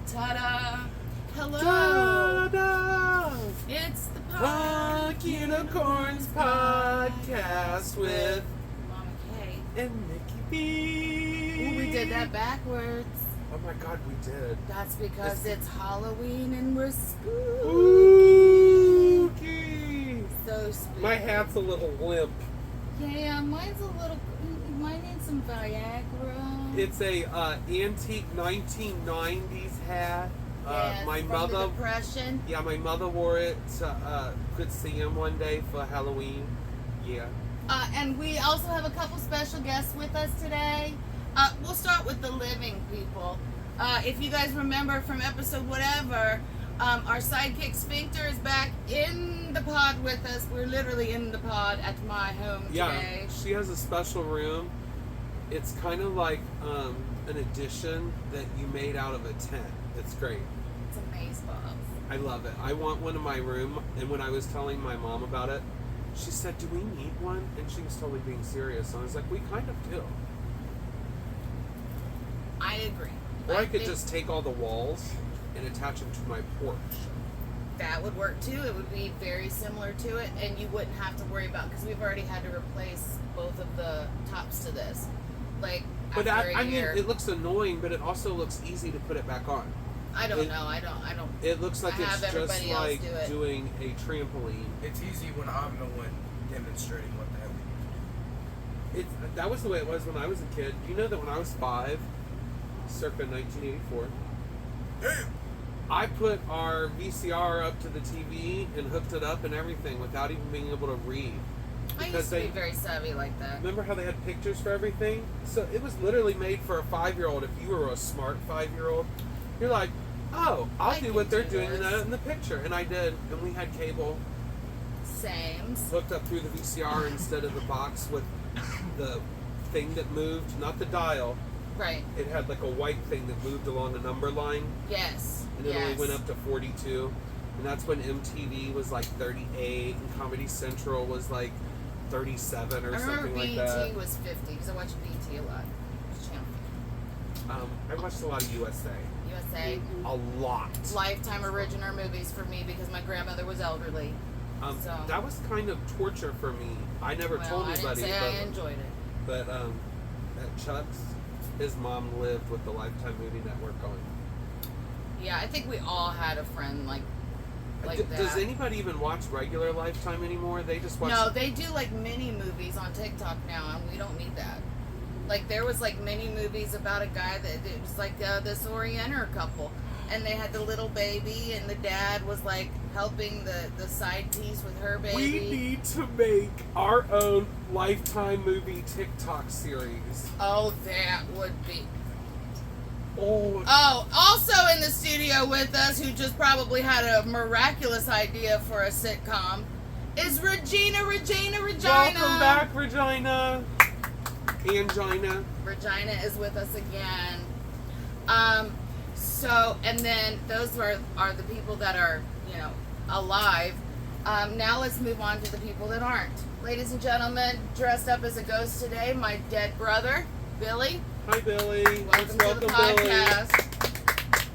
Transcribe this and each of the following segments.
Ta-da! Hello! Ta-da! It's the Punk Unicorns Podcast with Mama K. and Nikki B. Ooh, we did that backwards. Oh my god, we did. That's because it's Halloween and we're spooky. So spooky. My hat's a little limp. Yeah, mine's a little... Mine needs some Viagra. It's a antique 1990s hat. Yes, My from mother... the Depression. Yeah, my mother wore it to Good Sam one day for Halloween. Yeah. And we also have a couple special guests with us today. We'll start with the living people. If you guys remember from episode whatever, our sidekick Sphincter is back in the pod with us. We're literally in the pod at my home today. Yeah, she has a special room. It's kind of like an addition that you made out of a tent. It's great. It's amazing. I love it. I want one in my room, and when I was telling my mom about it, she said, "Do we need one?" And she was totally being serious. And I was like, "We kind of do." I agree. Or I could just take all the walls and attach them to my porch. That would work too. It would be very similar to it, and you wouldn't have to worry about, because we've already had to replace both of the tops to this. Like, But after I a mean, year. it looks annoying, but it also looks easy to put it back on. I don't know. I don't. It looks like I it's have just everybody else like do it. doing a trampoline. It's easy when I'm the one demonstrating what the hell we That was the way it was when I was a kid. You know that when I was 5, circa 1984, do. I put our VCR up to the TV and hooked it up and everything without even being able to read. I used to be very savvy like that. Remember how they had pictures for everything? So it was literally made for a 5-year-old. If you were a smart 5-year-old, you're like, oh, I'll do what they're doing in the picture. And I did. And we had cable Same. hooked up through the VCR instead of the box with the thing that moved, not the dial. Right. It had like a white thing that moved along a number line. Yes. And it only went up to 42. And that's when MTV was like 38 and Comedy Central was like 37 or something like that. I remember BET was 50 because I watched BET a lot. It was channel I watched a lot of USA. USA. A lot. Lifetime original movies for me because my grandmother was elderly. So. That was kind of torture for me. I never told anybody. I didn't say I enjoyed it. But at Chuck's, his mom lived with the Lifetime Movie Network going. Yeah, I think we all had a friend like that. Does anybody even watch regular Lifetime anymore? They just watch... No, they do like mini movies on TikTok now, and we don't need that. Like, there was like mini movies about a guy that it was like this Orienter couple, and they had the little baby, and the dad was like helping the side piece with her baby. We need to make our own Lifetime movie TikTok series. Oh, that would be... Oh, also in the studio with us, who just probably had a miraculous idea for a sitcom, is Regina. welcome back, Regina. Angina. Regina is with us again. So, and then those are the people that are, alive. Now let's move on to the people that aren't. Ladies and gentlemen, dressed up as a ghost today, my dead brother, Billy. Hi, Billy. Welcome to the podcast.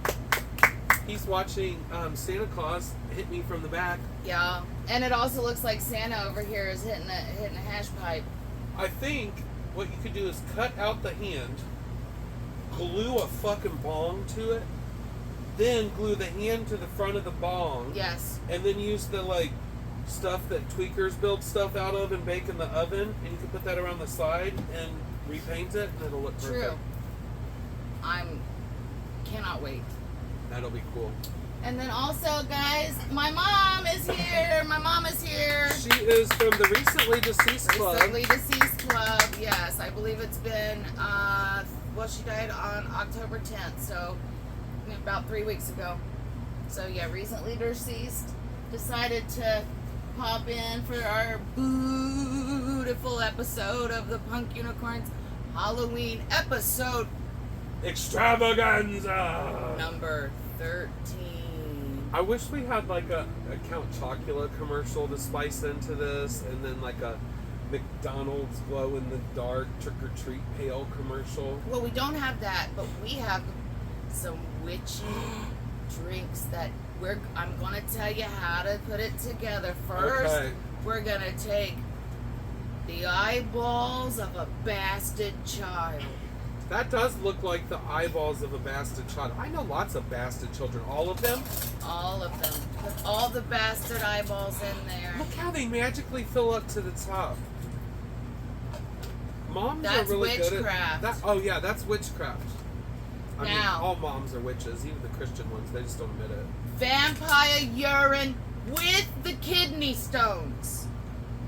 Billy. He's watching Santa Claus hit me from the back. Yeah, and it also looks like Santa over here is hitting a hash pipe. I think what you could do is cut out the hand, glue a fucking bong to it, then glue the hand to the front of the bong. Yes. And then use the stuff that tweakers build stuff out of and bake in the oven, and you can put that around the side and repaint it, and it'll look perfect. True. Cannot wait. That'll be cool. And then also, guys, my mom is here. She is from the Recently Deceased Club. Recently Deceased Club, yes. I believe it's been, she died on October 10th, so about 3 weeks ago. So, yeah, Recently Deceased decided to pop in for our beautiful episode of the Punk Unicorns Halloween episode Extravaganza! number 13. I wish we had like a Count Chocula commercial to spice into this, and then like a McDonald's glow in the dark trick or treat pail commercial. Well, we don't have that, but we have some witchy drinks that I'm gonna tell you how to put it together. First, Okay. we're gonna take the eyeballs of a bastard child. That does look like the eyeballs of a bastard child. I know lots of bastard children. All of them? All of them. Put all the bastard eyeballs in there. Look how they magically fill up to the top. Moms That's are really good witchcraft. at that. Oh yeah, that's witchcraft. I mean, Now- all moms are witches, even the Christian ones. They just don't admit it. Vampire urine with the kidney stones.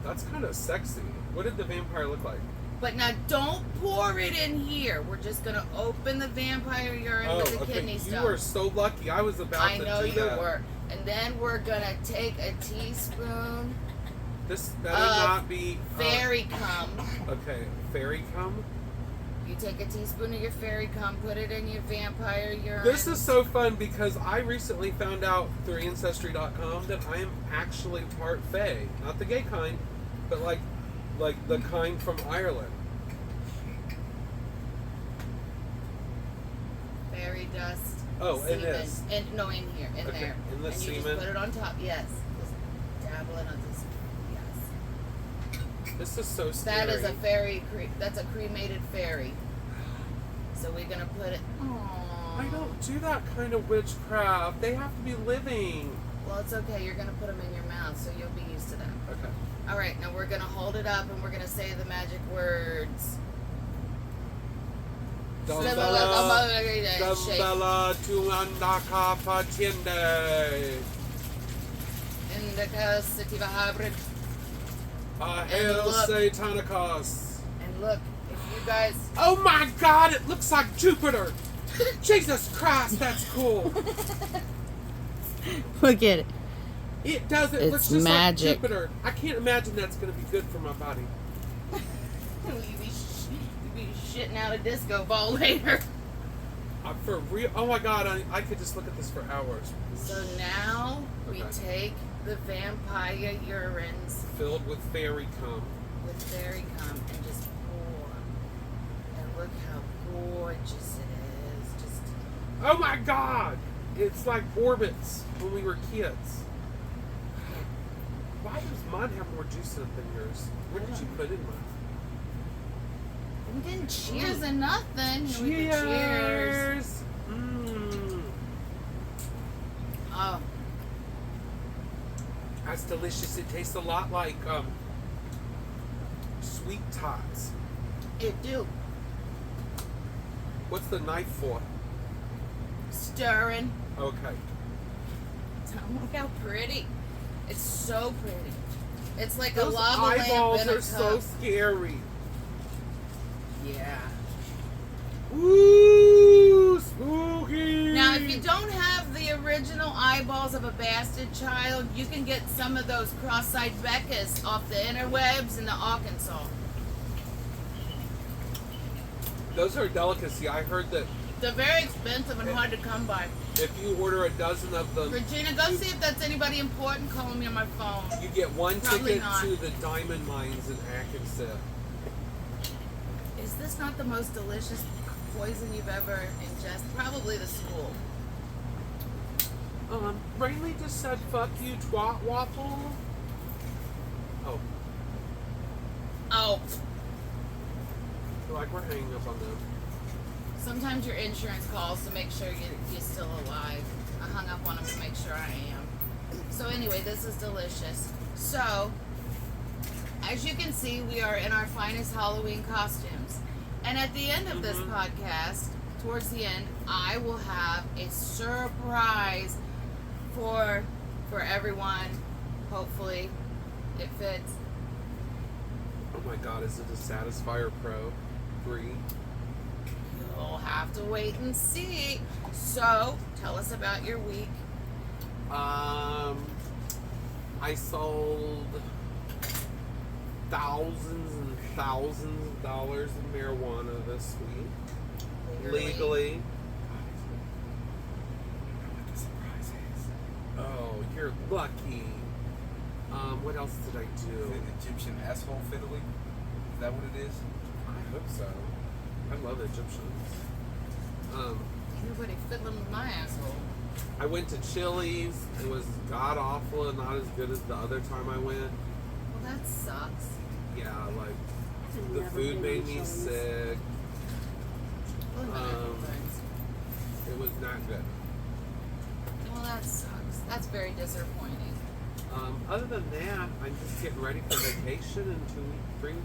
That's kind of sexy. What did the vampire look like? But now don't pour it in here. We're just gonna open the vampire urine with the kidney You stones. were so lucky. I was about I to know do you that. were. And then we're gonna take a teaspoon This better not be fairy cum. Okay, fairy cum. You take a teaspoon of your fairy cum, put it in your vampire urine. This is so fun because I recently found out through Ancestry.com that I am actually part Fae. Not the gay kind, but like the kind from Ireland. fairy dust. Oh, in semen. this. No, in here, in Okay, there. in the and you semen. just put it on top. Yes. Just dabble it on this. Yes. This is so scary. That is a fairy. That's a cremated fairy. So we're gonna put it. Aww. I don't do that kind of witchcraft. They have to be living. Well, it's okay. You're gonna put them in your mouth, so you'll be used to that. Okay. All right. Now we're gonna hold it up and we're gonna say the magic words. Shake. Dambala tu andaka patiende. Indica sativa hybrid. Hail look. Satanicus. And look, if you guys. Oh my God! It looks like Jupiter. Jesus Christ, that's cool. Look at it. It does. It It's looks just magic. like Jupiter. I can't imagine that's going to be good for my body. You'd be shitting out a disco ball later. For real. Oh my God! I could just look at this for hours. So now we Okay. take the vampire urines Filled with fairy cum. with fairy cum and just pour. And look how gorgeous it is. Just Oh my God! It's like orbits when we were kids. Why does mine have more juice in it than yours? What did you put in mine? we didn't cheers and nothing. Here we go, cheers. Mmm. Oh, That's delicious. It tastes a lot like sweet tots. it do. What's the knife for? Stirring. Okay. Look how pretty. It's so pretty. It's like Those a lava lamp eyeballs in a are cup. so scary. Yeah. Ooh, spooky. Now, if you don't have the original eyeballs of a bastard child, you can get some of those cross-eyed Beccas off the interwebs in the Arkansas. Those are a delicacy. I heard that They're very expensive and hard to come by. if you order a dozen of them, Regina, go see if that's anybody important. Call me on my phone. you get one Probably ticket not. to the diamond mines in Atkinson. Is this not the most delicious poison you've ever ingested? Probably the school. Brainley just said, "Fuck you, twat waffle." Oh, Oh, like we're hanging up on them. sometimes your insurance calls to make sure you're still alive. I hung up on them to make sure I am. So anyway, this is delicious. So, as you can see, we are in our finest Halloween costumes. And at the end of this podcast, towards the end, I will have a surprise for everyone. Hopefully, it fits. Oh my God, is it a Satisfyer Pro 3? You'll have to wait and see. So, tell us about your week. I sold thousands and thousands of dollars of marijuana this week. Legally. Oh, you're lucky. What else did I Is do? it Egyptian asshole fiddly? Is that what it is? I hope so. I love Egyptians. Everybody fiddling I went to Chili's. It was god awful and not as good as the other time I went. Well, that sucks. Yeah, like I've the never food been made to me Chili's. sick. Well, It was not good. that sucks. That's very disappointing. Other than that, I'm just getting ready for vacation in 3 weeks.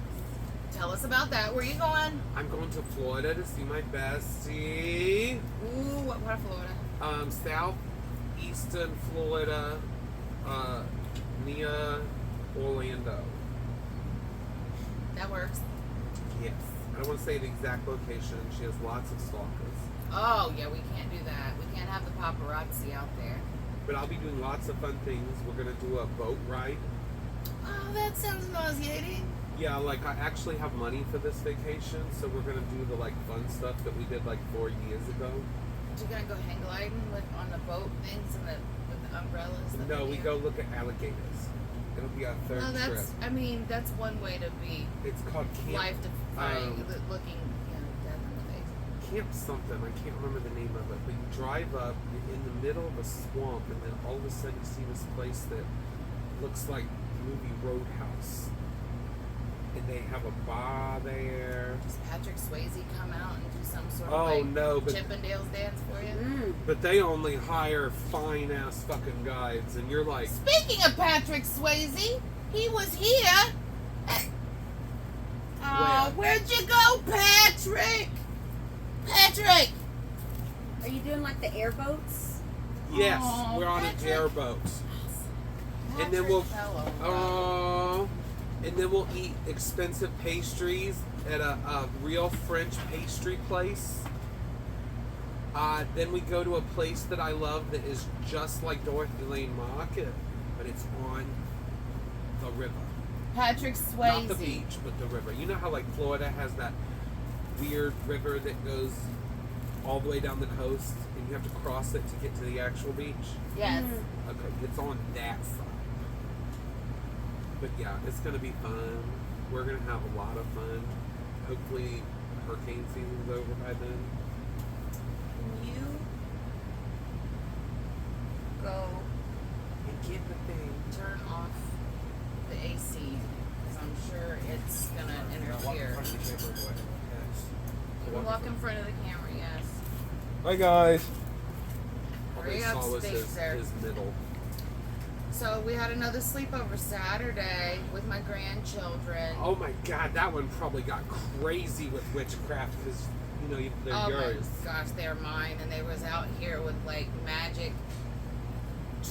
Tell us about that. Where are you going? I'm going to Florida to see my bestie. Ooh, what part of Florida? Southeastern Florida, near Orlando. That works. Yes. I don't want to say the exact location. She has lots of stalkers. Oh, yeah, we can't do that. We can't have the paparazzi out there. But I'll be doing lots of fun things. We're going to do a boat ride. Oh, that sounds nauseating. Yeah, like I actually have money for this vacation, so we're going to do the like fun stuff that we did like 4 years ago. You gonna go hang gliding with on the boat things and with the umbrellas? that No, we do? go look at alligators. It'll be our third Oh, trip. that's. I mean, that's one way to be It's called Camp life defying, looking, death in the face. Camp something. I can't remember the name of it. But you drive up, you're in the middle of a swamp, and then all of a sudden you see this place that looks like the movie Roadhouse. And they have a bar there. Does Patrick Swayze come out and do some sort Oh, of like no, but- Chippendales dance for you? Mm. But they only hire fine ass fucking guides, and you're like, Speaking of Patrick Swayze, he was here. Oh, where'd you go, Patrick? Patrick! Are you doing like the airboats? yes, Aw, we're on an Patrick. airboat. Patrick And then we'll- fell over. Oh, and then we'll eat expensive pastries at a real French pastry place. Then we go to a place that I love that is just like Dorothy Lane Market, but it's on the river. Patrick Swayze. Not the beach, but the river. You know how like Florida has that weird river that goes all the way down the coast, and you have to cross it to get to the actual beach? Yes. Mm. Okay, it's on that side. But yeah, it's gonna be fun. We're gonna have a lot of fun. Hopefully, hurricane season's over by then. Can you go And get the thing. turn off the AC? Because I'm sure it's going to interfere. You can walk in front of the camera, yes. Hi guys. All Hurry they up, saw was space his, there. his middle. So we had another sleepover Saturday with my grandchildren. Oh my god, that one probably got crazy with witchcraft because you know they're Oh yours. my gosh, they're mine, and they was out here with like magic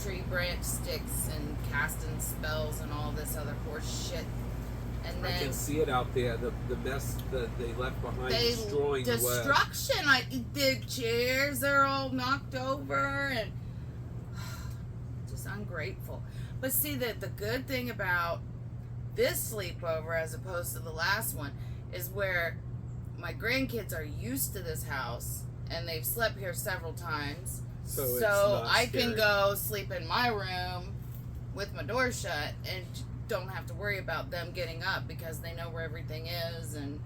tree branch sticks and casting spells and all this other horse shit. And I then can see it out there. The mess that they left behind, they destroying the web. destruction. The chairs are all knocked over and just ungrateful. But see that the good thing about this sleepover as opposed to the last one is where my grandkids are used to this house and they've slept here several times. So it's not I can scary. go sleep in my room with my door shut and don't have to worry about them getting up because they know where everything is and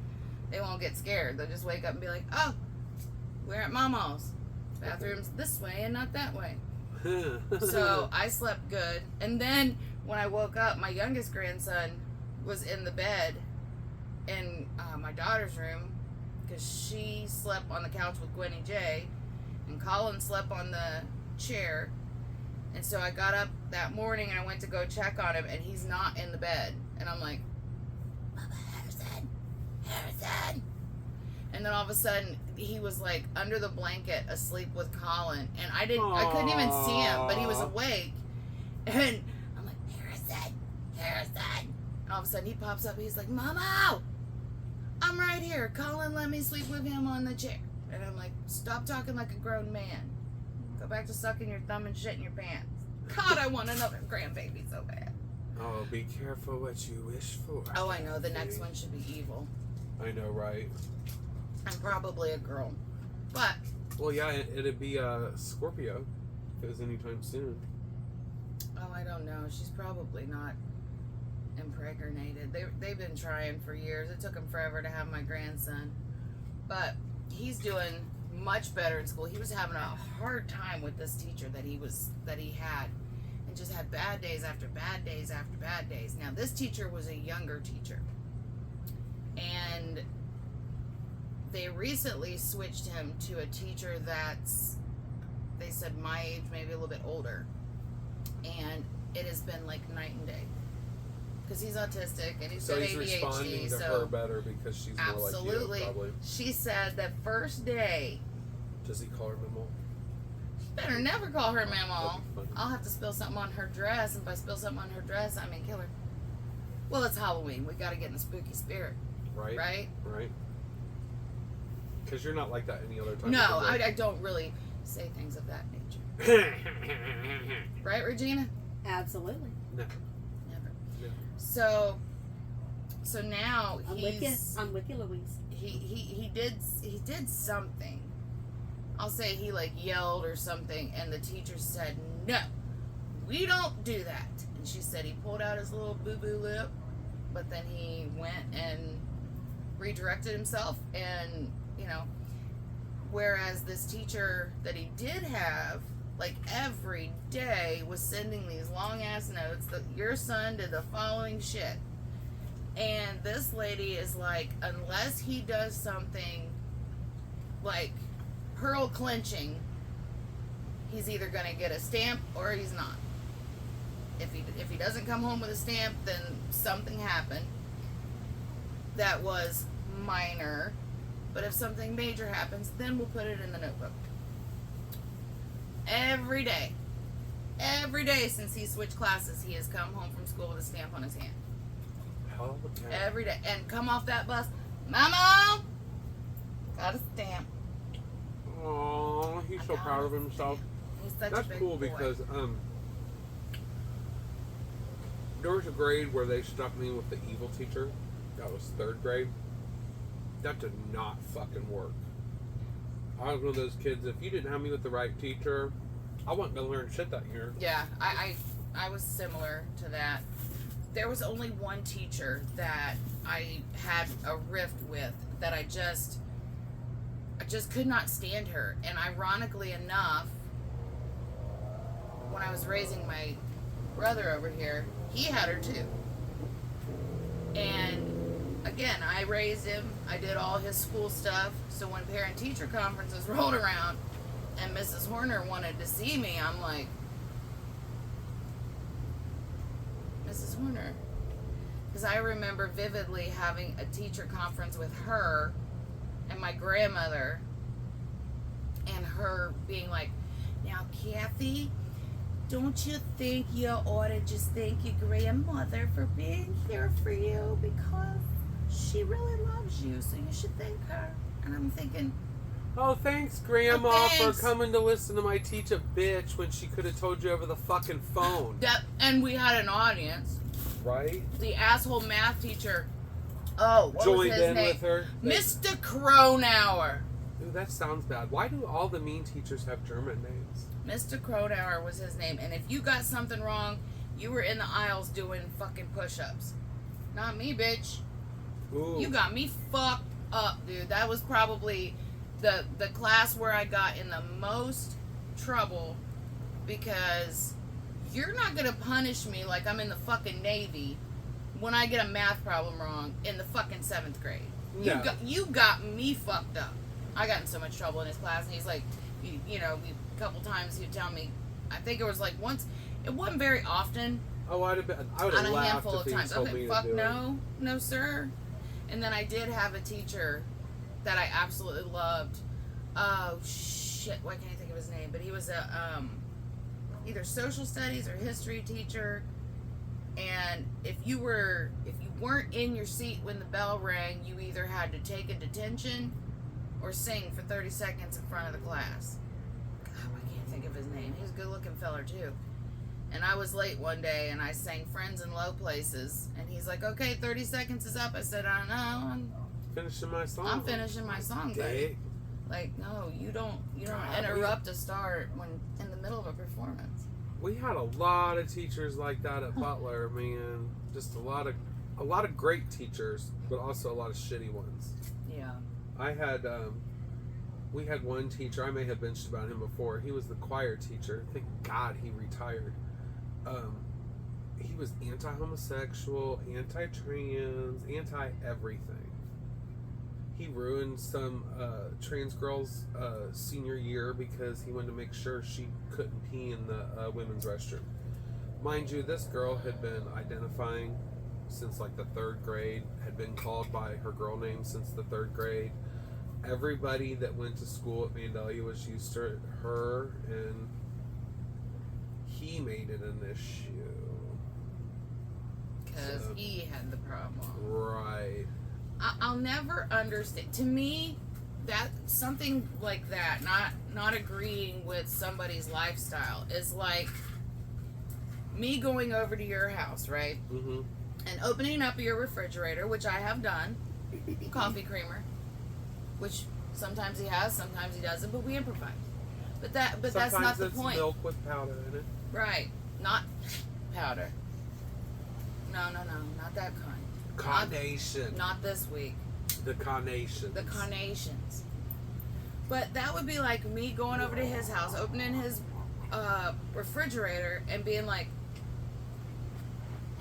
they won't get scared. They'll just wake up and be like, oh, we're at Mama's. Bathroom's this way and not that way. So I slept good. And then when I woke up, my youngest grandson was in the bed in my daughter's room because she slept on the couch with Gwenny J. And Colin slept on the chair. And so I got up that morning and I went to go check on him and he's not in the bed. And I'm like, Mama, Harrison. And then all of a sudden he was like under the blanket asleep with Colin. And I couldn't even see him, but he was Aw. awake. And I'm like, Harrison. And all of a sudden he pops up. He's like, Mama, I'm right here. Colin let me sleep with him on the chair. And I'm like, stop talking like a grown man. Go back to sucking your thumb and shit in your pants. God, I want another grandbaby so bad. Oh, be careful what you wish for. Oh, I know. The next one should be evil. I know, right? And probably a girl. But, Well, yeah, it'd be Scorpio if it was anytime soon. oh, I don't know. She's probably not impregnated. They've been trying for years. It took them forever to have my grandson. But he's doing much better in school. He was having a hard time with this teacher that he had, and just had bad days after bad days after bad days. Now this teacher was a younger teacher, and they recently switched him to a teacher that's, they said, my age, maybe a little bit older, and it has been like night and day. Because he's autistic and he's So got he's ADHD. responding to her better because she's more Absolutely. like you, probably. She said that first day, Does he call her Mimo? better never call her That'd Mamaw. be funny. I'll have to spill something on her dress, and if I spill something on her dress, I may kill her. Well, it's Halloween. We got to get in the spooky spirit, Right? right? Right. Because you're not like that any other time. No, of the day. I don't really say things of that nature. Right, Regina? Absolutely. No. Never. No. I'm So now with you. he's I'm with you, Louise. he did something. I'll say he like yelled or something, and the teacher said, "No, we don't do that." And she said he pulled out his little boo-boo lip, but then he went and redirected himself, and whereas this teacher that he did have, like every day, was sending these long ass notes that your son did the following shit. And this lady is like, unless he does something like pearl clenching, he's either gonna get a stamp or he's not. If he doesn't come home with a stamp, then something happened that was minor. But if something major happens, then we'll put it in the notebook. Every day since he switched classes, he has come home from school with a stamp on his hand. Hell of a cat. Every day. And come off that bus, Mama, got a stamp. Aww, he's so proud of himself. He's such That's a big cool boy. because there was a grade where they stuck me with the evil teacher. That was 3rd grade. That did not fucking work. I was one of those kids, if you didn't have me with the right teacher, I wasn't going to learn shit that year. Yeah, I was similar to that. There was only one teacher that I had a rift with that I just could not stand her. And ironically enough, when I was raising my brother over here, he had her too. And again, I raised him. I did all his school stuff. So when parent-teacher conferences rolled around and Mrs. Horner wanted to see me, I'm like, Mrs. Horner. Because I remember vividly having a teacher conference with her and my grandmother, and her being like, now, Kathy, don't you think you ought to just thank your grandmother for being here for you, because she really loves you, so you should thank her. And I'm thinking, Oh, thanks, Grandma, Oh, thanks. for coming to listen to my teach a bitch when she could have told you over the fucking phone. that, and we had an audience. Right? The asshole math teacher, what was Joined his in name? with her. Mr. Kronauer. Ooh, that sounds bad. Why do all the mean teachers have German names? Mr. Kronauer was his name. And if you got something wrong, you were in the aisles doing fucking push-ups. Not me, bitch. Ooh. You got me fucked up, dude. That was probably the class where I got in the most trouble, because you're not gonna punish me like I'm in the fucking Navy when I get a math problem wrong in the fucking 7th grade. No. You got me fucked up. I got in so much trouble in his class, and he's like, a couple times he'd tell me, I think it was like once, it wasn't very often, I would have on a laughed handful if of he times. told Okay, me fuck to do it. no, sir. And then I did have a teacher that I absolutely loved. Oh shit, why can't I think of his name? But he was a either social studies or history teacher. And if you weren't in your seat when the bell rang, you either had to take a detention or sing for 30 seconds in front of the class. God, I can't think of his name. He was a good-looking feller too. And I was late one day, and I sang Friends in Low Places. And he's like, okay, 30 seconds is up. I said, I don't know. Finishing my song. I'm finishing my song, buddy. Dick. Like, no, you don't God, interrupt a start when in the middle of a performance. We had a lot of teachers like that at Butler, man. Just a lot of great teachers, but also a lot of shitty ones. Yeah. I had We had one teacher, I may have bitched about him before. He was the choir teacher. Thank God he retired. He was anti-homosexual, anti-trans, anti-everything. He ruined some trans girl's senior year because he wanted to make sure she couldn't pee in the women's restroom. Mind you, this girl had been identifying since like the 3rd grade, had been called by her girl name since the 3rd grade. Everybody that went to school at Vandalia was used to her, and he made it an issue. Because So- he had the problem. Right. I'll never understand. To me, that something like that, not agreeing with somebody's lifestyle, is like me going over to your house, right? Mm-hmm. And opening up your refrigerator, which I have done, coffee creamer, which sometimes he has, sometimes he doesn't, but we improvise. But that's not Sometimes the it's point, milk with powder in it. right? Not powder. No, not that kind. Carnation. Not this week. The carnation. The carnations. But that would be like me going over to his house, opening his refrigerator, and being like,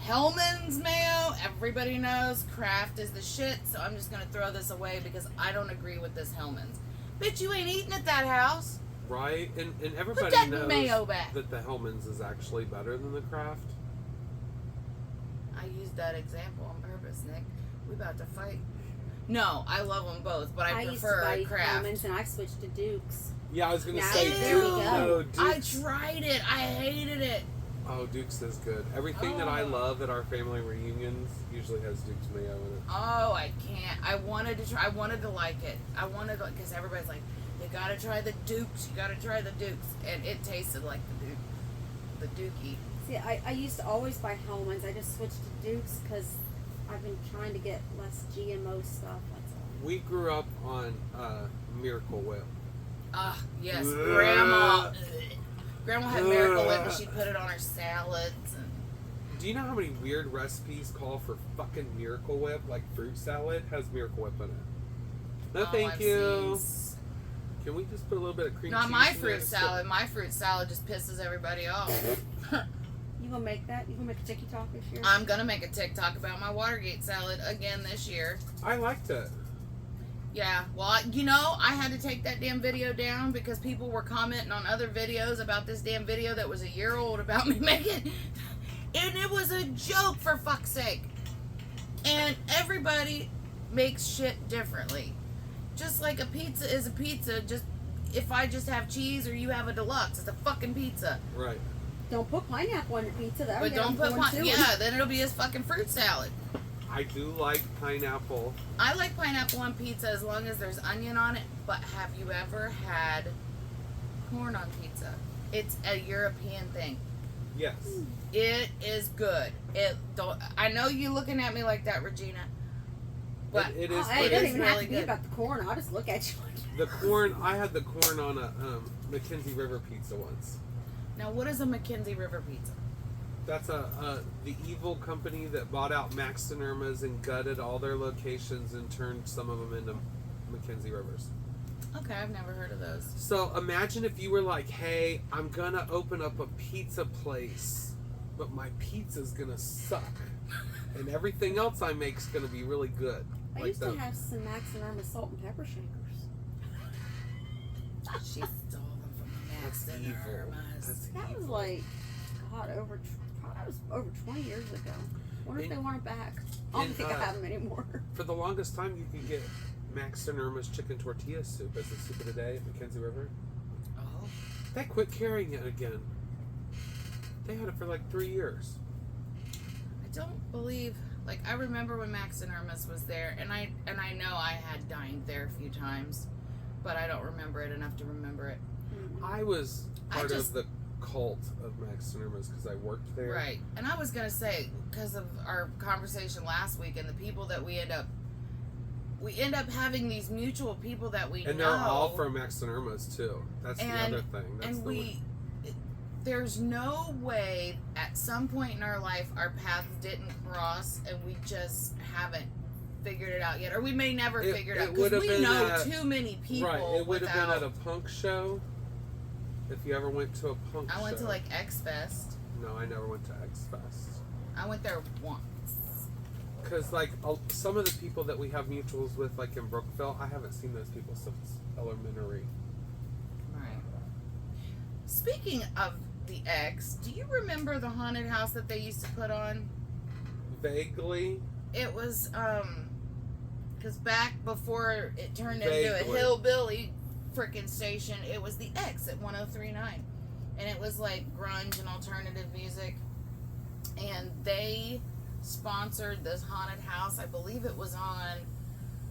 Hellman's mayo, everybody knows Kraft is the shit, so I'm just gonna throw this away because I don't agree with this Hellman's. Bitch, you ain't eating at that house. Right? And everybody that knows mayo back. that the Hellman's is actually better than the Kraft. I used that example on purpose, Nick. We about to fight. No, I love them both, but I used to prefer buy Kraft. Hellman's and I switched to Dukes. Yeah, I was gonna Now, say there we Duke. go. No, I Duke's. tried it. I hated it. Oh, Duke's is good. Everything that I Oh. love at our family reunions usually has Duke's mayo in it. Oh, I can't. I wanted to try. I wanted to like it. I wanted to, because everybody's like, you gotta try the Dukes. You gotta try the Dukes, and it tasted like the Dookie. See, I used to always buy Hellman's. I just switched to Dukes because I've been trying to get less GMO stuff. That's all. We grew up on Miracle Whip. Ah, yes, Ugh. Grandma. Grandma had Miracle Whip, and she'd put it on her salads. And Do you know how many weird recipes call for fucking Miracle Whip? Like fruit salad has Miracle Whip in it. No, thank I've you. seen Can we just put a little bit of cream Not cheese my in fruit there? salad. My fruit salad just pisses everybody off. You gonna make that? You gonna make a TikTok this year? I'm gonna make a TikTok about my Watergate salad again this year. I liked it. Yeah, well, I had to take that damn video down because people were commenting on other videos about this damn video that was a year old about me making, and it was a joke, for fuck's sake. And everybody makes shit differently. Just like a pizza is a pizza, just if I just have cheese or you have a deluxe, it's a fucking pizza. Right. Don't put pineapple on your pizza though. But You don't gotta put corn too. yeah, then it'll be a fucking fruit salad. I do like pineapple. I like pineapple on pizza as long as there's onion on it, but have you ever had corn on pizza? It's a European thing. Yes. It is good. I know you looking at me like that, Regina. But it Oh, is. hey, but it doesn't it's even have really to be good. about the corn. I'll just look at you. the corn. I had the corn on a Mackenzie River pizza once. now, what is a Mackenzie River pizza? That's the evil company that bought out Max and Irma's and gutted all their locations and turned some of them into Mackenzie Rivers. Okay, I've never heard of those. So imagine if you were like, hey, I'm gonna open up a pizza place, but my pizza's gonna suck. And everything else I make's gonna be really good. I Like used to that. have some Max and Irma salt and pepper shakers. She stole them from Max That's and evil. Irma's. That's That was evil. like, God, that was over 20 years ago. Wonder if And- they want it back. I don't and, think I have them anymore. For the longest time, you could get Max and Irma's chicken tortilla soup as the soup of the day at Mackenzie River. Oh. They quit carrying it again. They had it for like 3 years. I don't believe, like, I remember when Max and Irma's was there, and I know I had dined there a few times, but I don't remember it enough to remember it. I was part just- of the cult of Max and Irma's because I worked there. Right. And I was gonna say, because of our conversation last week and the people that we end up having these mutual people that we And know. they're all from Max and Irma's too. That's the And- other thing. That's and the there's no way at some point in our life our paths didn't cross and we just haven't figured it out yet, or we may never It- figure it it out because would've we been know at- too many people. Right. It would have been without. at a punk show. If you ever went to a punk show. I went to like X Fest. No, I never went to X Fest. I went there once. Because, like, some of the people that we have mutuals with, like in Brookville, I haven't seen those people since elementary. Right. Speaking of the X, do you remember the haunted house that they used to put on? Vaguely. It was, because back before it turned into a Vaguely. hillbilly frickin' station, it was the X at 1039. And it was like grunge and alternative music. And they sponsored this haunted house. I believe it was on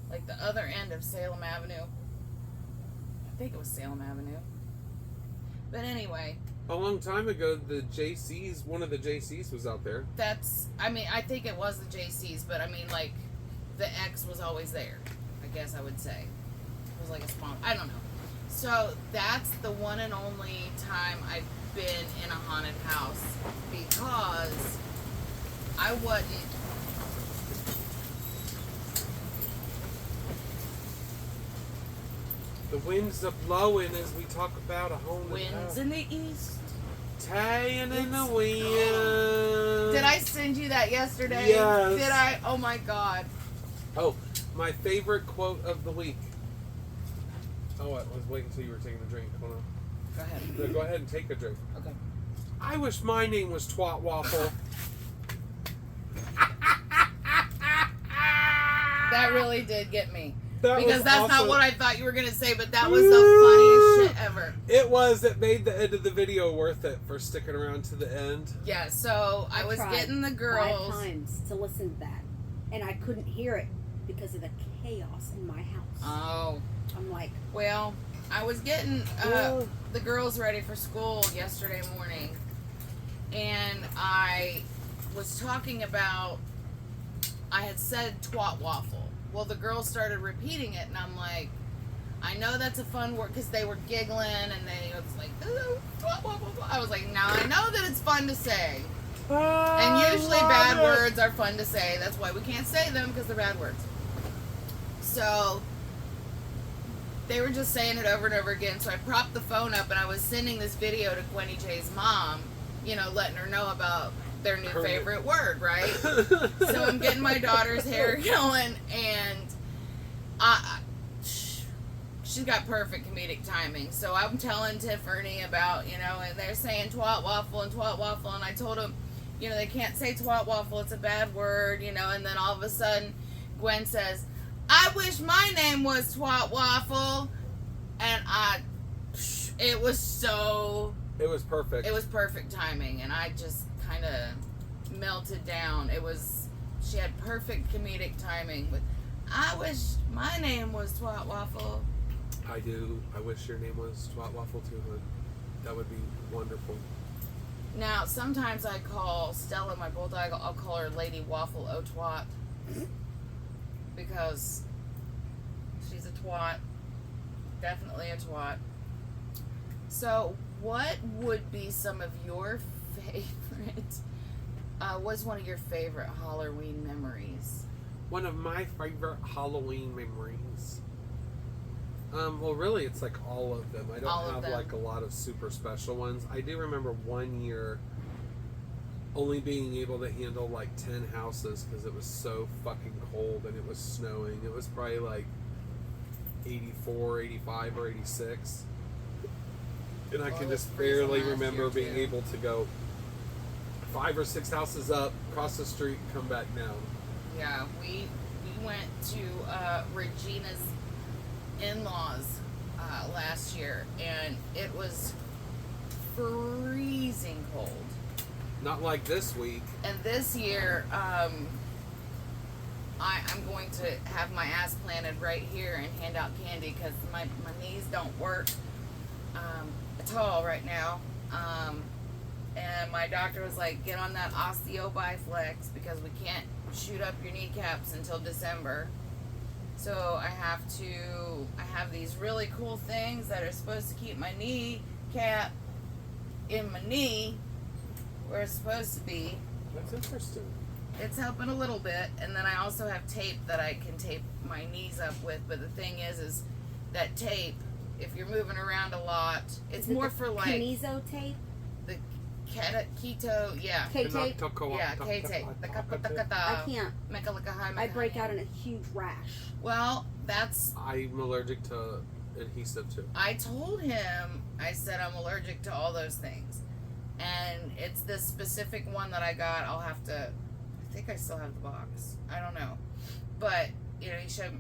like the other end of Salem Avenue. I think it was Salem Avenue. But anyway, A long time ago, the JCs, one of the JCs was out there. I think it was the JC's, but I mean, like, the X was always there, I guess I would say. It was like a spawn. I don't know. So that's the one and only time I've been in a haunted house because I wasn't. The winds are blowing as we talk about a haunted Winds house. in the east. Tying in the It's- wind. Did I send you that yesterday? Yes. Did I? Oh my god. Oh, my favorite quote of the week. Oh, I was waiting until you were taking a drink. Hold on. Go ahead. No, go ahead and take a drink. Okay. I wish my name was Twat Waffle. That really did get me. That Because was that's not awesome. what I thought you were going to say, but that was the funniest shit ever. It was. It made the end of the video worth it for sticking around to the end. Yeah, so I was tried getting the 5 girls. times to listen to that, and I couldn't hear it because of the chaos in my house. Oh, I'm like, well, I was getting Oh. the girls ready for school yesterday morning, and I was talking about, I had said twat waffle. Well, the girls started repeating it, and I'm like, I know that's a fun word, because they were giggling, and they was like, ooh, twat waffle. I was like, now I know that it's fun to say. And usually bad words are fun to say. That's why we can't say them, because they're bad words. So they were just saying it over and over again. So I propped the phone up and I was sending this video to Gwenny J's mom, you know, letting her know about their new Her- favorite word, right? So I'm getting my daughter's hair going, and she's got perfect comedic timing. So I'm telling Tiffany about, you know, and they're saying twat waffle, and I told them, you know, they can't say twat waffle, it's a bad word, you know, and then all of a sudden Gwen says, I wish my name was Twat Waffle, and it was so, It was perfect. it was perfect timing, and I just kind of melted down. She had perfect comedic timing with, I wish my name was Twat Waffle. I do. I wish your name was Twat Waffle too, but that would be wonderful. Now, sometimes I call Stella, my bulldog, I'll call her Lady Waffle O Twat. Because she's a twat. Definitely a twat. So, what would be some of your favorite, what's one of your favorite Halloween memories? One of my favorite Halloween memories. Well, really, it's like all of them. I All don't of have them. like a lot of super special ones. I do remember one year only being able to handle like 10 houses because it was so fucking cold and it was snowing. It was probably like 84, 85, or 86. And I Well, can it was just freezing barely last remember year, being too. able to go 5 or 6 houses up, cross the street, come back down. Yeah, we went to Regina's in-laws last year, and it was freezing cold. Not like this week. And this year, I'm going to have my ass planted right here and hand out candy because my knees don't work at all right now. And my doctor was like, get on that osteobiflex because we can't shoot up your kneecaps until December. So I have these really cool things that are supposed to keep my kneecap in my knee where it's supposed to be. That's interesting. it's helping a little bit. And then I also have tape that I can tape my knees up with. But the thing is that tape, if you're moving around a lot, it's Is it more the for like Kineso tape? the keto, yeah. K tape? Yeah, K tape. The I can't. I break out in a huge rash. Well, that's. I'm allergic to adhesive too. I told him, I said I'm allergic to all those things. And it's this specific one that I got. I'll have to. I think I still have the box. I don't know. But, you know, he showed.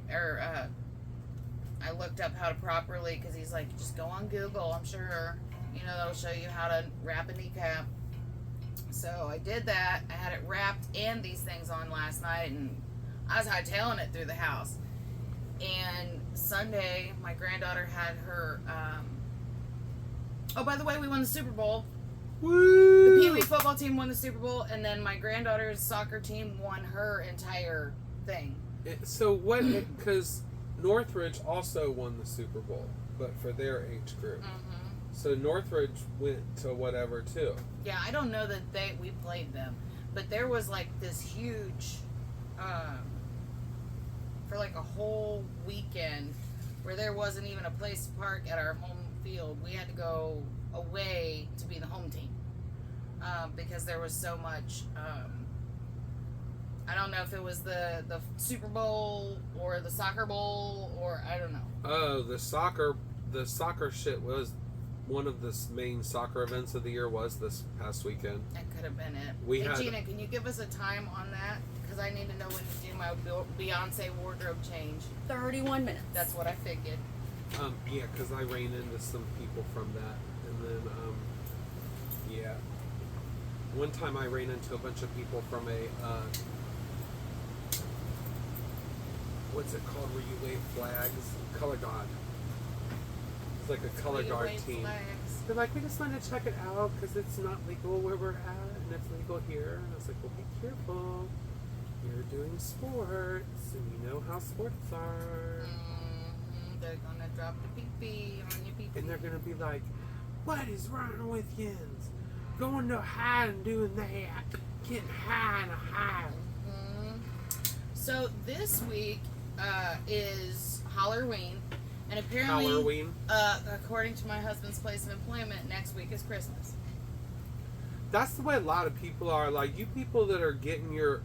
I looked up how to properly, because he's like, just go on Google, I'm sure. You know, that'll show you how to wrap a kneecap. So I did that. I had it wrapped and these things on last night, and I was hightailing it through the house. And Sunday, my granddaughter had her. Oh, by the way, we won the Super Bowl. Woo! The Pee Wee football team won the Super Bowl, and then my granddaughter's soccer team won her entire thing. So what? Because Northridge also won the Super Bowl, but for their age group. Mm-hmm. So Northridge went to whatever too. Yeah, I don't know that we played them, but there was like this huge, for like a whole weekend, where there wasn't even a place to park at our home field. We had to go away to be the home team, because there was so much. I don't know if it was the Super Bowl or the soccer bowl, or I don't know. Oh, the soccer shit was one of the main soccer events of the year was this past weekend. That could have been it. We hey, had, Gina, can you give us a time on that? Because I need to know when to do my Beyonce wardrobe change. 31 minutes. That's what I figured. Yeah, because I ran into some people from that, and then yeah, one time I ran into a bunch of people from a what's it called where you wave flags? Color Guard. It's like a color guard team. Flags. They're like, we just want to check it out because it's not legal where we're at, and it's legal here. And I was like, well, be careful. You're doing sports, and you know how sports are. Mm-hmm. They're gonna drop the pee-pee on your pee-pee. And they're gonna be like, what is wrong with yins? Going to high and doing that. Getting high and a high. Mm-hmm. So this week is Halloween. And apparently, Halloween. According to my husband's place of employment, next week is Christmas. That's the way a lot of people are. Like, you people that are getting your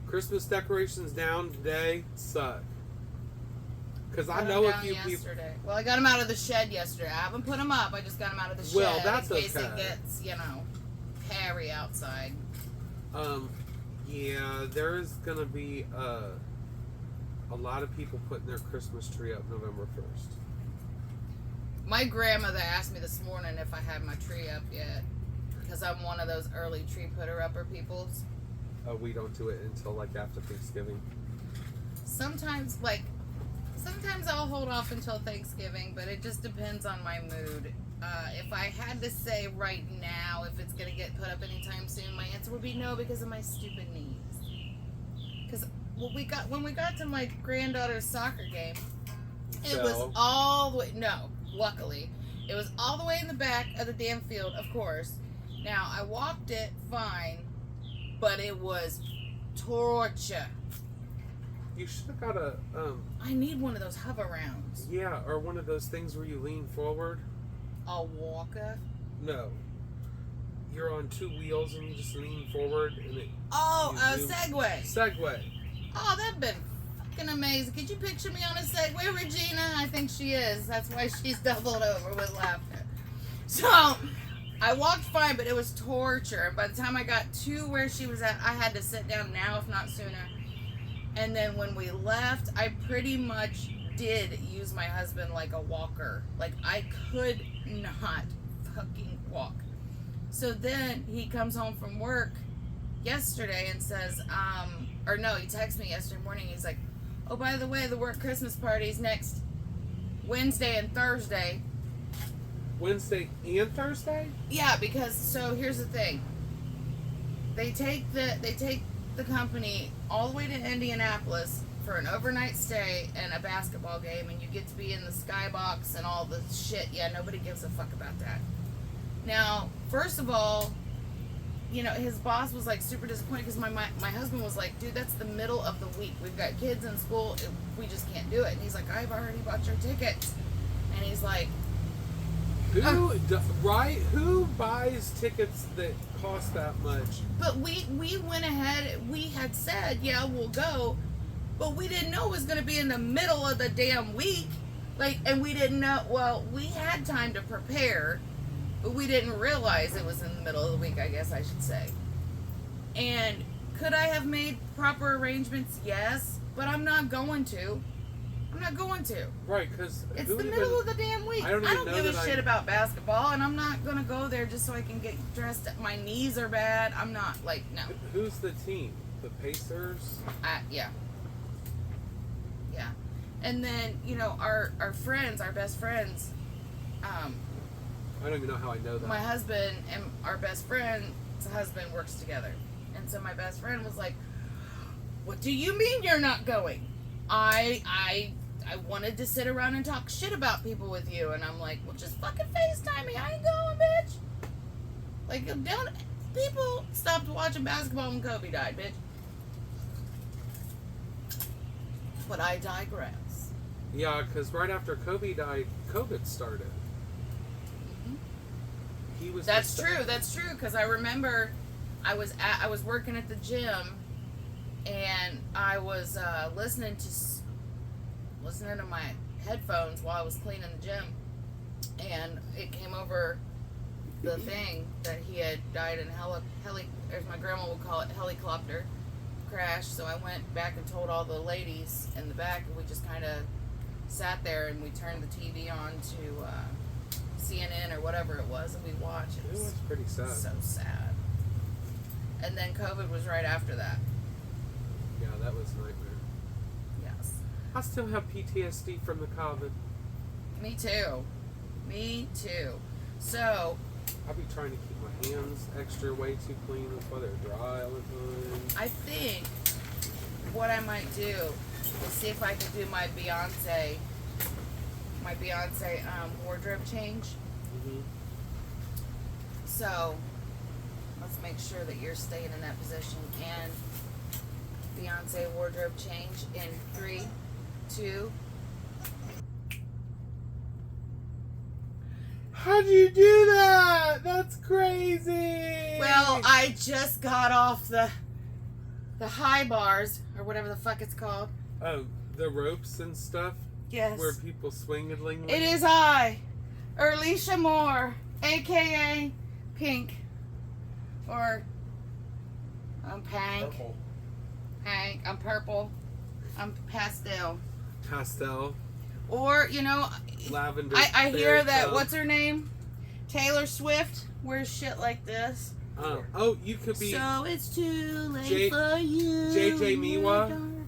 Christmas decorations down today suck. Because I know a few people. Well, I got them out of the shed yesterday. I haven't put them up. I just got them out of the shed. Well, that's in case okay. it gets, hairy outside. Yeah, there is going to be a lot of people putting their Christmas tree up November 1st. My grandmother asked me this morning if I had my tree up yet, because I'm one of those early tree putter-upper peoples. We don't do it until like after Thanksgiving. Sometimes I'll hold off until Thanksgiving, but it just depends on my mood. If I had to say right now if it's going to get put up anytime soon, my answer would be no, because of my stupid knees. Because when we got to my granddaughter's soccer game, it was all the way, luckily, it was all the way in the back of the damn field, of course. Now, I walked it fine, but it was torture. You should have got a, I need one of those hover rounds. yeah, or one of those things where you lean forward. A walker? No. You're on two wheels and you just lean forward and it... Oh, a zoom. Segway. Segway. Oh, that'd been fucking amazing. Could you picture me on a Segway, Regina? I think she is. That's why she's doubled over with laughter. So, I walked fine, but it was torture. By the time I got to where she was at, I had to sit down now, if not sooner. And then when we left, I pretty much did use my husband like a walker. Like, I could not fucking walk. So then he comes home from work yesterday and says, he texted me yesterday morning. He's like, oh, by the way, the work Christmas party's next Wednesday and Thursday. Wednesday and Thursday? Yeah, because, so here's the thing. They take the company all the way to Indianapolis for an overnight stay and a basketball game, and you get to be in the skybox and all the shit. Yeah, nobody gives a fuck about that. Now, first of all, you know, his boss was like super disappointed because my husband was like, dude, that's the middle of the week. We've got kids in school. We just can't do it. And he's like, I've already bought your tickets. And he's like, Who buys tickets that cost that much? but we went ahead. We had said, yeah, we'll go, but we didn't know it was going to be in the middle of the damn week. Like, and we didn't know. Well, we had time to prepare, but we didn't realize it was in the middle of the week, I guess I should say. And could I have made proper arrangements? Yes, but I'm not going to. I'm not going to. Right, because It's the middle of the damn week. I don't even know give a that shit about basketball, and I'm not going to go there just so I can get dressed up. My knees are bad. I'm not, like, no. Who's the team? The Pacers? Yeah. Yeah. And then, you know, our friends, our best friends, I don't even know how I know that. my husband and our best friend's husband works together. And so my best friend was like, what do you mean you're not going? I wanted to sit around and talk shit about people with you. And I'm like, well, just fucking FaceTime me. I ain't going, bitch. Like, people stopped watching basketball when Kobe died, bitch. But I digress. Yeah, because right after Kobe died, COVID started. He was. That's true. That's true. Because I remember, I was working at the gym, and I was listening to my headphones while I was cleaning the gym, and it came over the thing that he had died in as my grandma would call it, helicopter crash. So I went back and told all the ladies in the back, and we just kind of sat there and we turned the TV on to CNN or whatever it was, and we watched. It was pretty sad. So sad. And then COVID was right after that. Yeah, that was a nightmare. Yes. I still have PTSD from the COVID. Me too. Me too. So, I'll be trying to keep my hands extra way too clean. That's why they're dry all the time. I think what I might do is see if I can do my Beyonce wardrobe change. Mm-hmm. So, let's make sure that you're staying in that position. And Beyonce wardrobe change in 3, 2. How'd you do that? That's crazy. Well, I just got off the high bars, or whatever the fuck it's called. Oh, the ropes and stuff? Yes. Where people swingling. It is I, Erlisha Moore, a.k.a. Pink. Or, I'm Pank. Purple. Hank. I'm purple. I'm pastel. Pastel. Or, you know, Lavender. I hear that, tone. what's her name? Taylor Swift wears shit like this. Oh, you could be. So it's too late for you. JJ Miwa.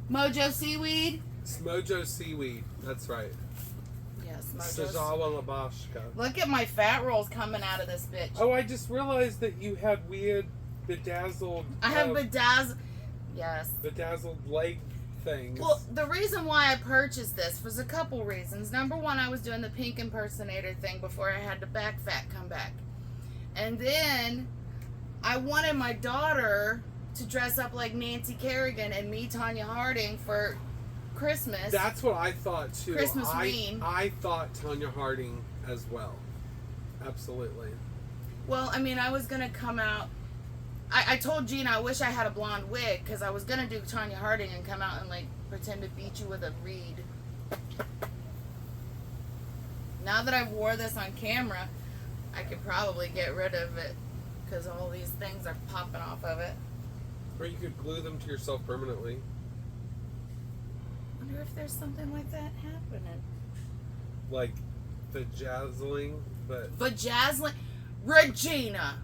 Mojo Seaweed. Mojo Seaweed. That's right. Yes, Mojo. Sajawa Labashka. Look at my fat rolls coming out of this bitch. Oh, I just realized that you had weird bedazzled. I have bedazzled. Yes. Bedazzled leg things. Well, the reason why I purchased this was a couple reasons. Number one, I was doing the Pink impersonator thing before I had the back fat come back. And then I wanted my daughter to dress up like Nancy Kerrigan and me, Tanya Harding, for Christmas. That's what I thought too. Christmas-ween. I thought Tanya Harding as well. Absolutely. Well, I mean, I was going to come out. I told Gina I wish I had a blonde wig because I was going to do Tanya Harding and come out and like pretend to beat you with a reed. Now that I wore this on camera, I could probably get rid of it because all these things are popping off of it. Or you could glue them to yourself permanently. Wonder if there's something like that happening. Like vajazzling, but Vajazzling. Regina!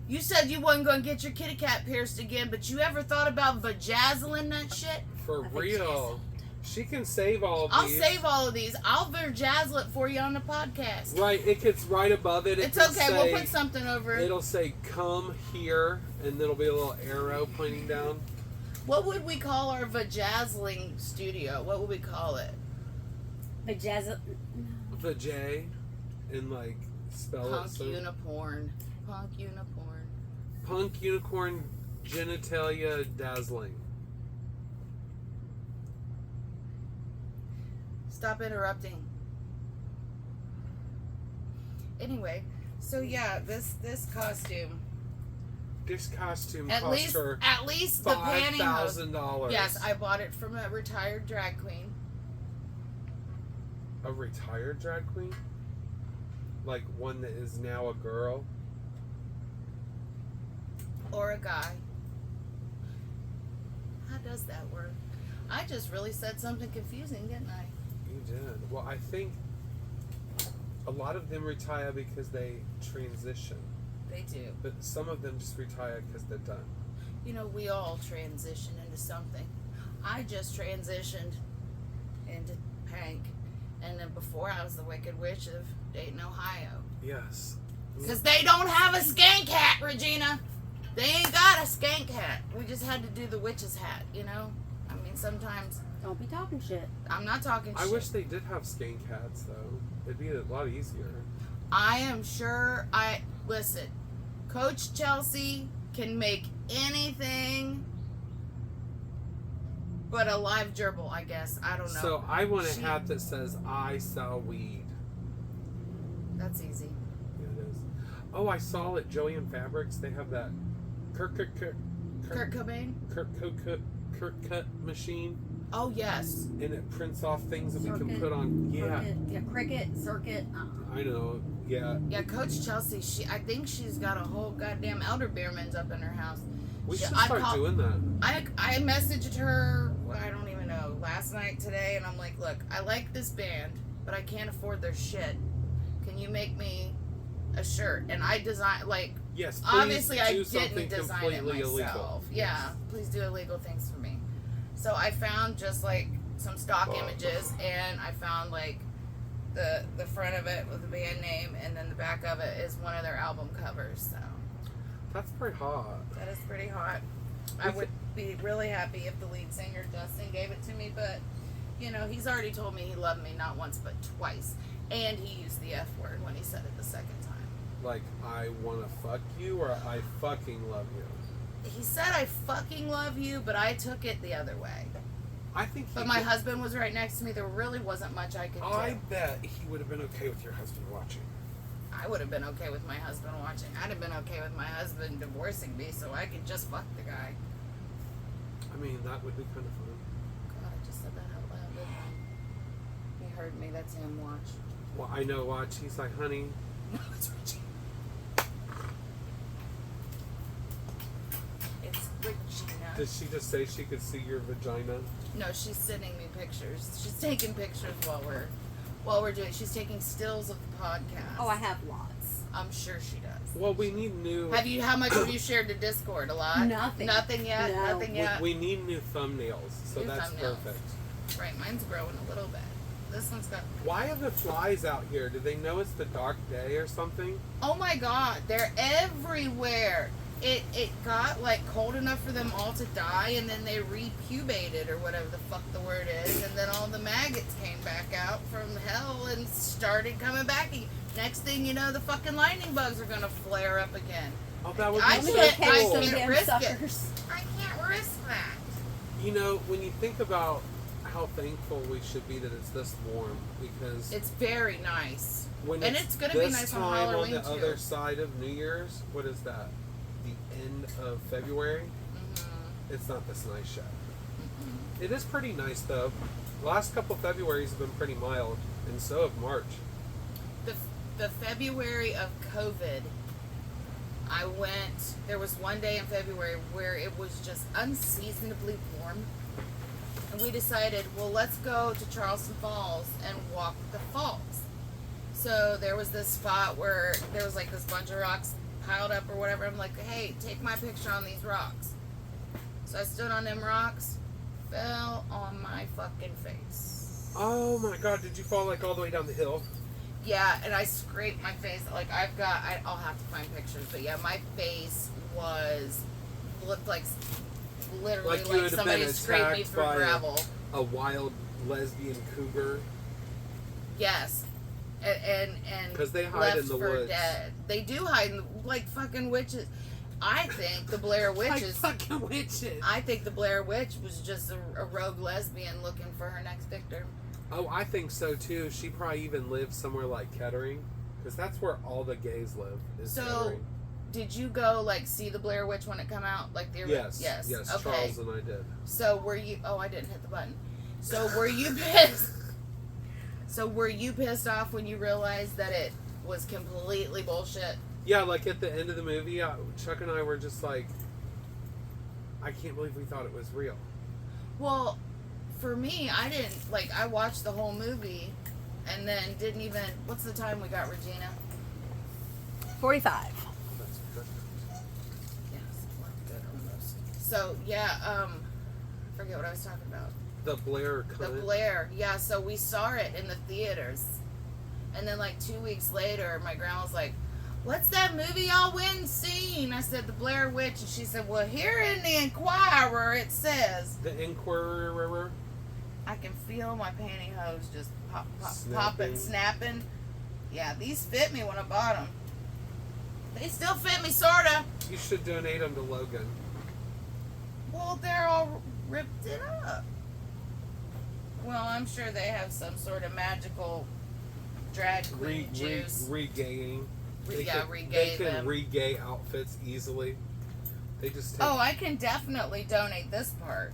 You said you wasn't going to get your kitty cat pierced again, but you ever thought about vajazzling that shit? for real. She can save all of I'll these. save all of these. I'll vajazzle it for you on the podcast. Right, it gets right above it. It's can okay. say- We'll put something over it. It'll say "come here," and there'll be a little arrow pointing down. What would we call our vajazzling studio? What would we call it? Vajazzle. The J, and like spell Punk it. So unicorn. Punk unicorn. punk unicorn genitalia dazzling. Stop interrupting. Anyway, so yeah, this costume. This costume At cost least her the pantyhose. $5,000. Yes, I bought it from a retired drag queen. A retired drag queen? Like one that is now a girl? Or a guy. How does that work? I just really said something confusing, didn't I? You did. Well, I think a lot of them retire because they transition. They do. But some of them just retire because they're done. You know, we all transition into something. I just transitioned into Pank. And then before I was the Wicked Witch of Dayton, Ohio. Yes. Because they don't have a skank hat, Regina. They ain't got a skank hat. We just had to do the witch's hat, you know? I mean, sometimes Don't be talking shit. I'm not talking I shit. wish they did have skank hats, though. It'd be a lot easier. I am sure listen, Coach Chelsea can make anything but a live gerbil, I guess. I don't know. So I want a hat that says, I sell weed. That's easy. Yeah, it is. Oh, I saw at Joey and Fabrics, they have that Kurt Cobain? cut machine, Oh, yes. and it prints off things that we can Circuit. put on. Yeah, Cricket. Yeah, cricket, circuit. I know. Yeah, Yeah, Coach Chelsea, I think she's got a whole goddamn elderbeermans up in her house. we should I start call- doing that. I messaged her, I don't even know, last night, today, and I'm like, look, I like this band, but I can't afford their shit. Can you make me a shirt? And I design, like, Yes, please obviously I do didn't something design it completely myself. illegal. Yeah, please do illegal things for me. So I found just like some stock images, and I found like the front of it with the band name, and then the back of it is one of their album covers. So That's pretty hot. that is pretty hot. I would be really happy if the lead singer Justin gave it to me, but you know, he's already told me he loved me not once but twice, and he used the F word when he said it the second time. Like, I want to fuck you, or I fucking love you. He said I fucking love you, but I took it the other way. I think he But my could- husband was right next to me. There really wasn't much I could do. I bet he would have been okay with your husband watching. I would have been okay with my husband watching. I'd have been okay with my husband divorcing me so I could just fuck the guy. I mean, that would be kind of fun. God, I just said that out loud, didn't I? He heard me. That's him. Watch. Well, I know, watch. He's like, honey, No, it's Richie. It's Regina. did she just say she could see your vagina? No, she's sending me pictures. She's taking pictures while we're doing. She's taking stills of the podcast. Oh, I have lots. I'm sure she does. Well, we need new. How much have you shared to Discord? A lot? Nothing. Nothing yet? No. Nothing yet? We need new thumbnails, so New that's thumbnails. perfect. Right, mine's growing a little bit. This one's got... Why are the flies out here? Do they know it's the dark day or something? Oh my god, they're everywhere. It got like cold enough for them all to die, and then they repubated or whatever the fuck the word is, and then all the maggots came back out from hell and started coming back. Next thing you know, the fucking lightning bugs are gonna flare up again. Oh, that would be I so can't- cool. I Some can't damn risk it. suckers. I can't risk that. You know, when you think about how thankful we should be that it's this warm, because It's very nice. when and it's gonna be this nice on time Halloween, on the too. other side of New Year's, what is that? The end of February? Mm-hmm. It's not this nice yet. It is pretty nice though. The last couple Februarys have been pretty mild, and so have March. The February of COVID, there was one day in February where it was just unseasonably warm. And we decided, well, let's go to Charleston Falls and walk the falls. So there was this spot where there was like this bunch of rocks piled up or whatever. I'm like, hey, take my picture on these rocks. So I stood on them rocks, fell on my fucking face. Oh my god, did you fall like all the way down the hill? Yeah, and I scraped my face. Like, I'll have to find pictures, but yeah, my face looked like literally Like you like had somebody been scraped me attacked through by gravel. A wild lesbian cougar. Yes. and 'Cause they hide left in the for woods. dead. They do hide in like fucking witches. I think the Blair Like Witches. fucking witches. I think the Blair Witch was just a rogue lesbian looking for her next victim. Oh, I think so too. She probably even lived somewhere like Kettering, because that's where all the gays live. Is So, Kettering. did you go like see the Blair Witch when it come out? Like the Yes. yes. Okay. Charles and I did. So were you? Oh, I didn't hit the button. So were you pissed? So were you pissed off when you realized that it was completely bullshit? Yeah, like at the end of the movie, Chuck and I were just like, I can't believe we thought it was real. Well, for me, I didn't like. I watched the whole movie, and then didn't even. What's the time we got, Regina? 45. That's perfect. Yes, we're good almost. So yeah, I forget what I was talking about. The Blair The cunt. Blair, yeah. So we saw it in the theaters, and then like 2 weeks later, my grandma was like, "What's that movie y'all went and seen?" I said, "The Blair Witch," and she said, "Well, here in the Inquirer it says." The Inquirer. I can feel my pantyhose just Snapping. popping, snapping. Yeah, these fit me when I bought them. They still fit me, sorta. You should donate them to Logan. Well, they're all ripped it up. Well, I'm sure they have some sort of magical drag queen juice. Regaying. They Regay can them. regay outfits easily. They just take, Oh, I can definitely donate this part.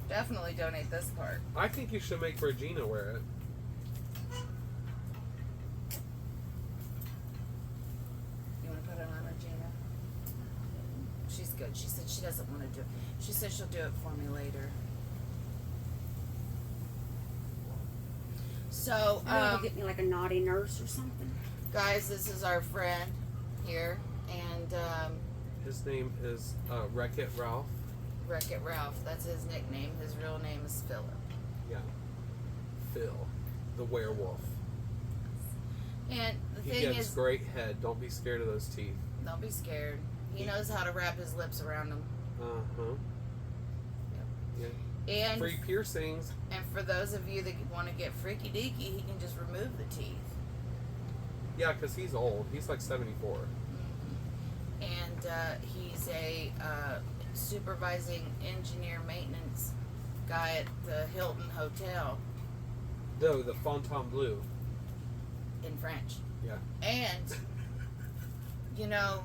Definitely donate this part. I think you should make Regina wear it. You want to put it on, Regina? She's good. She said she doesn't want to do it. She said she'll do it for me later. So, Maybe get me like a naughty nurse or something. guys, this is our friend here, and His name is Wreck-It Ralph. Wreck-It Ralph. That's his nickname. His real name is Philip. Yeah. Phil, the werewolf. And the He thing gives is, great head. Don't be scared of those teeth. don't be scared. He knows how to wrap his lips around them. Uh-huh. Yeah. And Free piercings. and for those of you that want to get freaky deaky, he can just remove the teeth. Yeah, because he's old. He's like 74. And he's a supervising engineer maintenance guy at the Hilton Hotel No, the Fontainebleau. in French. Yeah. And, you know,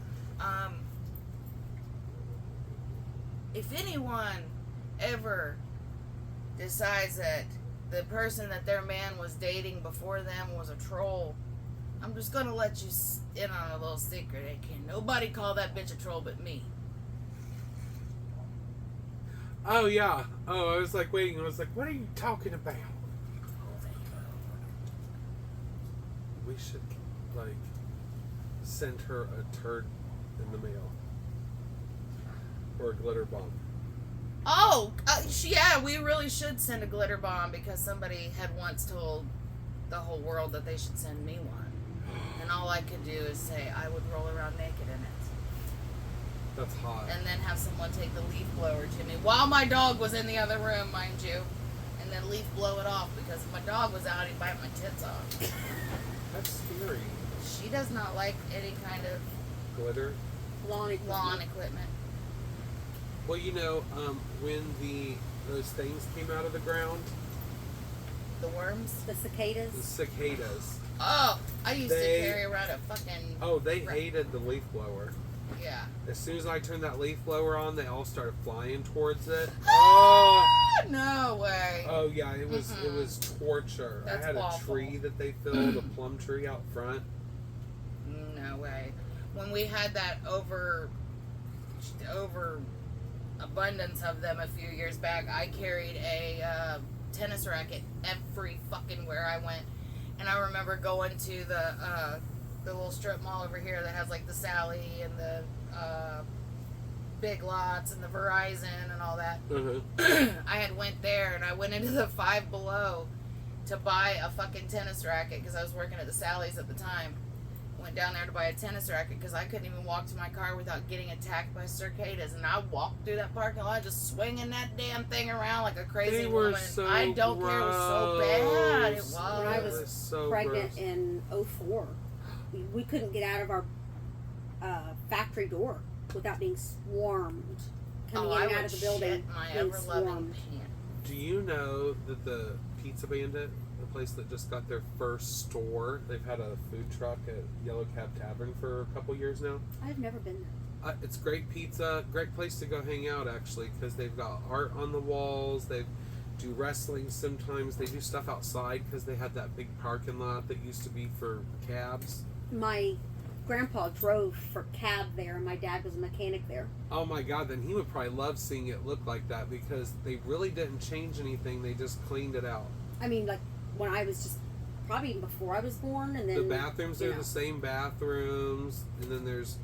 if anyone ever decides that the person that their man was dating before them was a troll, I'm just going to let you in on a little secret. Ain't can nobody call that bitch a troll but me. Oh, yeah. Oh, I was like waiting. I was like, what are you talking about? We should, like, send her a turd in the mail. Or a glitter bomb. Oh, yeah, we really should send a glitter bomb because somebody had once told the whole world that they should send me one. And all I could do is say I would roll around naked in it. That's hot. And then have someone take the leaf blower to me while my dog was in the other room, mind you. And then leaf blow it off because if my dog was out, he'd bite my tits off. That's scary. She does not like any kind of Glitter. lawn equipment. Well, you know, when those things came out of the ground, The worms. The cicadas. the cicadas. Oh, I used They- to carry around a fucking... Oh, they hated the leaf blower. Yeah. As soon as I turned that leaf blower on, they all started flying towards it. Oh, No way. oh yeah, it was torture. That's I had awful. a tree that they filled, a plum tree out front. No way. When we had that over abundance of them a few years back, I carried a tennis racket every fucking where I went. And I remember going to the little strip mall over here that has like the Sally and the Big Lots and the Verizon and all that. I had went there and I went into the Five Below to buy a fucking tennis racket because I was working at the Sally's at the time. Went down there to buy a tennis racket because I couldn't even walk to my car without getting attacked by cicadas. And I walked through that parking lot just swinging that damn thing around like a crazy They were woman. so I don't care. It was so bad. It was. When I was so pregnant gross. in 04, we couldn't get out of our factory door without being swarmed. Coming in I and out would of the building, shit my being ever-loving swarmed. pants. Do you know that the Pizza Bandit, the place that just got their first store, they've had a food truck at Yellow Cab Tavern for a couple years now? I've never been there. It's great pizza, great place to go hang out actually, because they've got art on the walls. They do wrestling sometimes. They do stuff outside because they had that big parking lot that used to be for cabs. My grandpa drove for cab there, and my dad was a mechanic there. Oh my God, then he would probably love seeing it look like that because they really didn't change anything. They just cleaned it out. I mean, like when I was just probably even before I was born, and then The bathrooms you are know. the same bathrooms, and then there's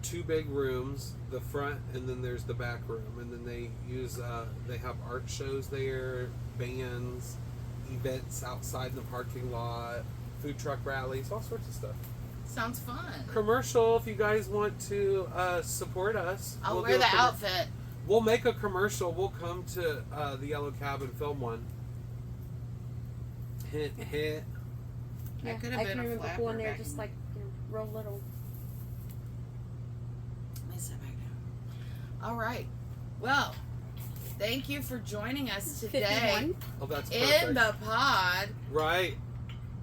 2 big rooms, the front, and then there's the back room, and then they use they have art shows there, bands, events outside in the parking lot, food truck rallies, all sorts of stuff. Sounds fun. Commercial, if you guys want to support us, I'll we'll wear do a the outfit. We'll make a commercial. We'll come to the Yellow Cab and film one. Hint, hint. I Yeah, could have I been can a remember flapper going there back just in- like real little. Let me sit back down. All right. Well, thank you for joining us today 51. Oh, that's perfect. in the pod, Right.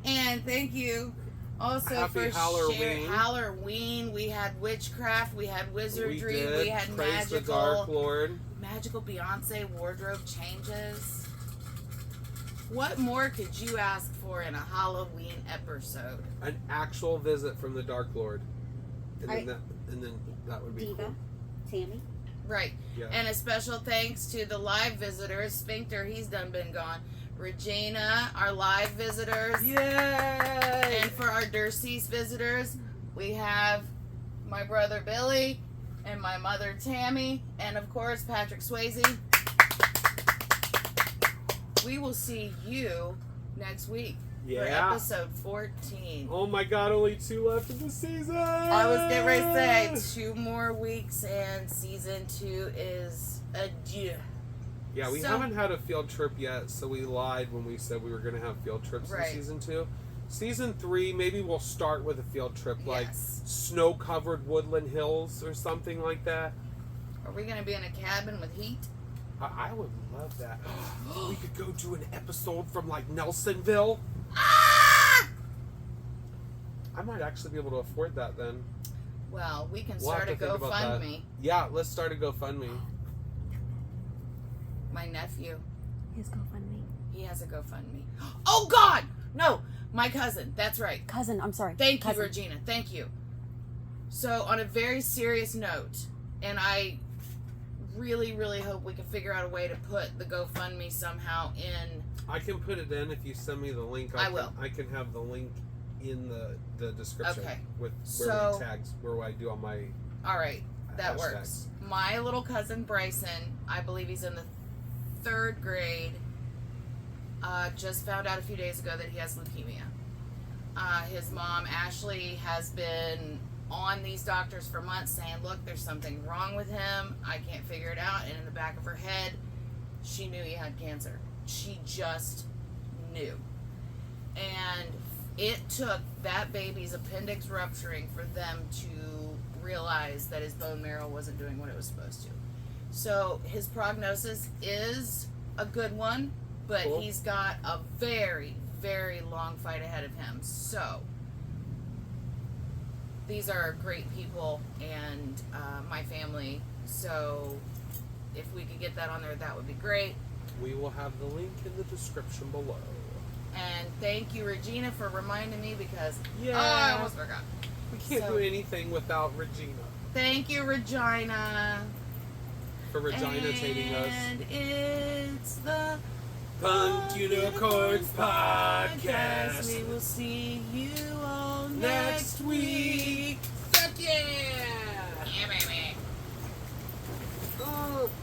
and thank you also Happy for Halloween. sharing Halloween. We had witchcraft, we had wizardry, We did. had Praise the Dark magical Lord. Beyonce wardrobe changes. What more could you ask for in a Halloween episode? An actual visit from the Dark Lord. And then, I- that would be Diva, cool. Tammy. Right. Yeah. And a special thanks to the live visitors. Sphincter, he's done been gone. Regina, our live visitors. Yay! And for our Dercease visitors, we have my brother Billy and my mother Tammy, and of course Patrick Swayze. We will see you next week for Yeah. episode 14. Oh my God, only 2 left in the season. I was getting ready to say 2 more weeks and season 2 is adieu. Yeah, we So- haven't had a field trip yet, so we lied when we said we were going to have field trips Right. in season 2. Season 3, maybe we'll start with a field trip, like Yes. snow-covered woodland hills or something like that. Are we going to be in a cabin with heat? I would love that. We could go do an episode from like Nelsonville. Ah! I might actually be able to afford that then. Well, we can We'll have start a to think about that. GoFundMe. Yeah, let's start a GoFundMe. My nephew, His GoFundMe. he has a GoFundMe. Oh God, no, my cousin. That's right. Cousin, I'm sorry. Thank you, cousin. Regina. Thank you. So, on a very serious note, and I really, really hope we can figure out a way to put the GoFundMe somehow in. I can put it in if you send me the link. I will. I can have the link in the description Okay. with So- where I do all my All right, that hashtags. works. My little cousin Bryson, I believe he's in the 3rd grade, just found out a few days ago that he has leukemia. His mom, Ashley, has been on these doctors for months saying, look, there's something wrong with him. I can't figure it out. And in the back of her head, she knew he had cancer. She just knew. And it took that baby's appendix rupturing for them to realize that his bone marrow wasn't doing what it was supposed to. So his prognosis is a good one, but Cool. he's got a very, very long fight ahead of him. So these are great people and my family. So if we could get that on there, that would be great. We will have the link in the description below. And thank you, Regina, for reminding me because Yeah. I almost forgot. We can't So- do anything without Regina. Thank you, Regina. For Regina-tating us. And it's the Punk Unicorns Podcast. We will see you all Next week.